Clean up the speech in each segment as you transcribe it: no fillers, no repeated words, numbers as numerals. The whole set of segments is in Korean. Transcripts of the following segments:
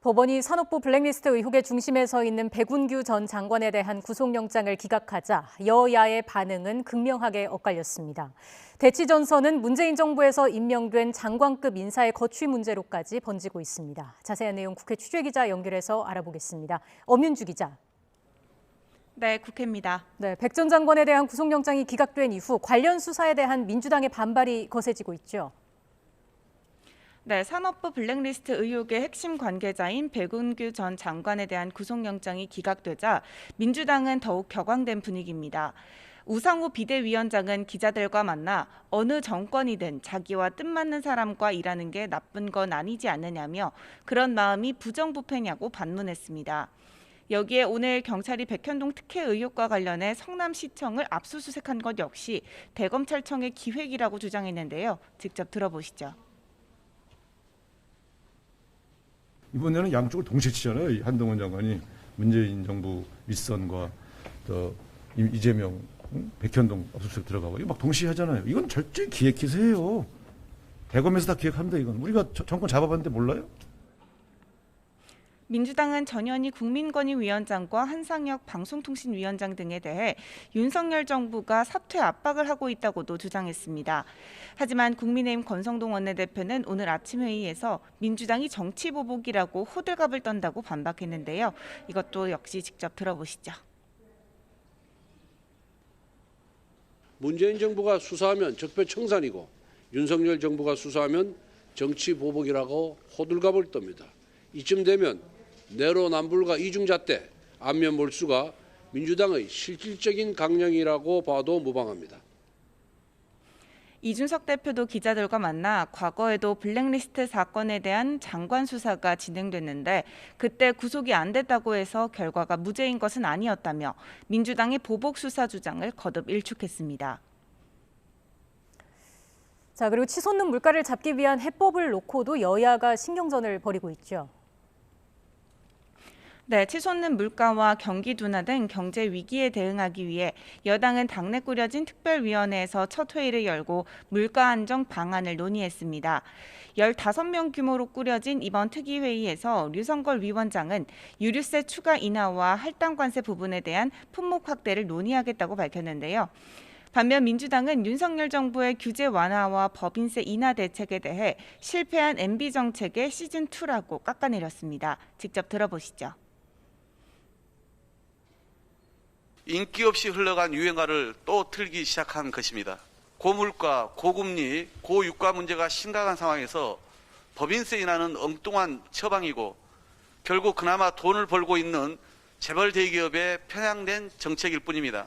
법원이 산업부 블랙리스트 의혹의 중심에 서 있는 백운규 전 장관에 대한 구속영장을 기각하자 여야의 반응은 극명하게 엇갈렸습니다. 대치전선은 문재인 정부에서 임명된 장관급 인사의 거취 문제로까지 번지고 있습니다. 자세한 내용 국회 취재기자 연결해서 알아보겠습니다. 엄윤주 기자. 네, 국회입니다. 네, 백 전 장관에 대한 구속영장이 기각된 이후 관련 수사에 대한 민주당의 반발이 거세지고 있죠. 네, 산업부 블랙리스트 의혹의 핵심 관계자인 백운규 전 장관에 대한 구속영장이 기각되자 민주당은 더욱 격앙된 분위기입니다. 우상호 비대위원장은 기자들과 만나 어느 정권이든 자기와 뜻맞는 사람과 일하는 게 나쁜 건 아니지 않느냐며 그런 마음이 부정부패냐고 반문했습니다. 여기에 오늘 경찰이 백현동 특혜 의혹과 관련해 성남시청을 압수수색한 것 역시 대검찰청의 기획이라고 주장했는데요. 직접 들어보시죠. 이번에는 양쪽을 동시에 치잖아요. 한동훈 장관이 문재인 정부 윗선과 이재명, 백현동 압수수색 들어가고 이거 막 동시에 하잖아요. 이건 절대 기획 기세예요. 대검에서 다 기획합니다. 이건 우리가 정권 잡아봤는데 몰라요? 민주당은 전현희 국민권익위원장과 한상혁 방송통신위원장 등에 대해 윤석열 정부가 사퇴 압박을 하고 있다고도 주장했습니다. 하지만 국민의힘 권성동 원내대표는 오늘 아침 회의에서 민주당이 정치보복이라고 호들갑을 떤다고 반박했는데요. 이것도 역시 직접 들어보시죠. 문재인 정부가 수사하면 적폐청산이고 윤석열 정부가 수사하면 정치보복이라고 호들갑을 떱니다. 이쯤 되면 내로남불과 이중잣대, 안면몰수가 민주당의 실질적인 강령이라고 봐도 무방합니다. 이준석 대표도 기자들과 만나 과거에도 블랙리스트 사건에 대한 장관 수사가 진행됐는데 그때 구속이 안 됐다고 해서 결과가 무죄인 것은 아니었다며 민주당의 보복 수사 주장을 거듭 일축했습니다. 자, 그리고 치솟는 물가를 잡기 위한 해법을 놓고도 여야가 신경전을 벌이고 있죠. 네, 치솟는 물가와 경기 둔화 등 경제 위기에 대응하기 위해 여당은 당내 꾸려진 특별위원회에서 첫 회의를 열고 물가 안정 방안을 논의했습니다. 15명 규모로 꾸려진 이번 특위회의에서 류성걸 위원장은 유류세 추가 인하와 할당 관세 부분에 대한 품목 확대를 논의하겠다고 밝혔는데요. 반면 민주당은 윤석열 정부의 규제 완화와 법인세 인하 대책에 대해 실패한 MB 정책의 시즌2라고 깎아내렸습니다. 직접 들어보시죠. 인기 없이 흘러간 유행가를 또 틀기 시작한 것입니다. 고물가, 고금리, 고유가 문제가 심각한 상황에서 법인세 인하는 엉뚱한 처방이고 결국 그나마 돈을 벌고 있는 재벌 대기업에 편향된 정책일 뿐입니다.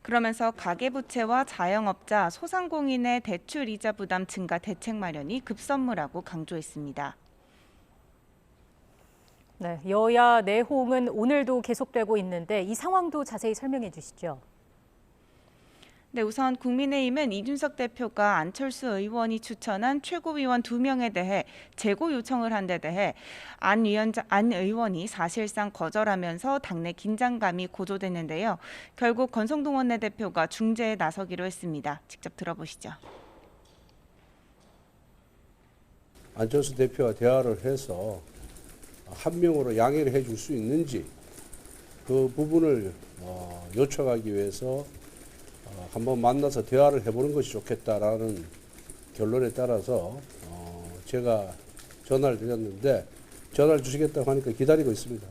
그러면서 가계부채와 자영업자, 소상공인의 대출 이자 부담 증가 대책 마련이 급선무라고 강조했습니다. 네, 여야 내홍은 오늘도 계속되고 있는데 이 상황도 자세히 설명해 주시죠. 네, 우선 국민의힘은 이준석 대표가 안철수 의원이 추천한 최고위원 2명에 대해 재고 요청을 한 데 대해 안 의원이 사실상 거절하면서 당내 긴장감이 고조됐는데요. 결국 권성동 원내대표가 중재에 나서기로 했습니다. 직접 들어보시죠. 안철수 대표와 대화를 해서 한 명으로 양해를 해줄 수 있는지 그 부분을 요청하기 위해서 한번 만나서 대화를 해보는 것이 좋겠다라는 결론에 따라서 제가 전화를 드렸는데 전화를 주시겠다고 하니까 기다리고 있습니다.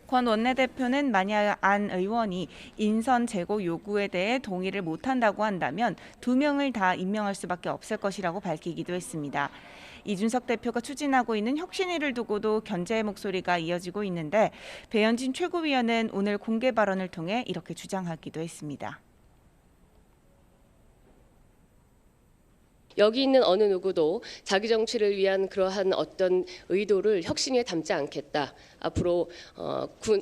권 원내대표는 만약 안 의원이 인선 재고 요구에 대해 동의를 못한다고 한다면 2명을 다 임명할 수밖에 없을 것이라고 밝히기도 했습니다. 이준석 대표가 추진하고 있는 혁신위를 두고도 견제의 목소리가 이어지고 있는데 배현진 최고위원은 오늘 공개 발언을 통해 이렇게 주장하기도 했습니다. 여기 있는 어느 누구도 자기 정치를 위한 그러한 어떤 의도를 혁신위에 담지 않겠다. 앞으로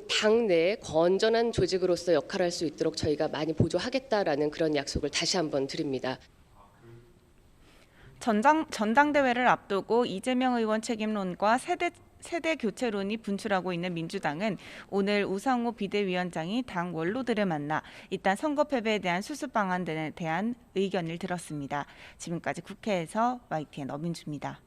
당 내에 건전한 조직으로서 역할을 할 수 있도록 저희가 많이 보조하겠다라는 그런 약속을 다시 한번 드립니다. 전당대회를 앞두고 이재명 의원 책임론과 세대 교체론이 분출하고 있는 민주당은 오늘 우상호 비대위원장이 당 원로들을 만나 일단 선거 패배에 대한 수습 방안에 대한 의견을 들었습니다. 지금까지 국회에서 YTN 엄윤주입니다.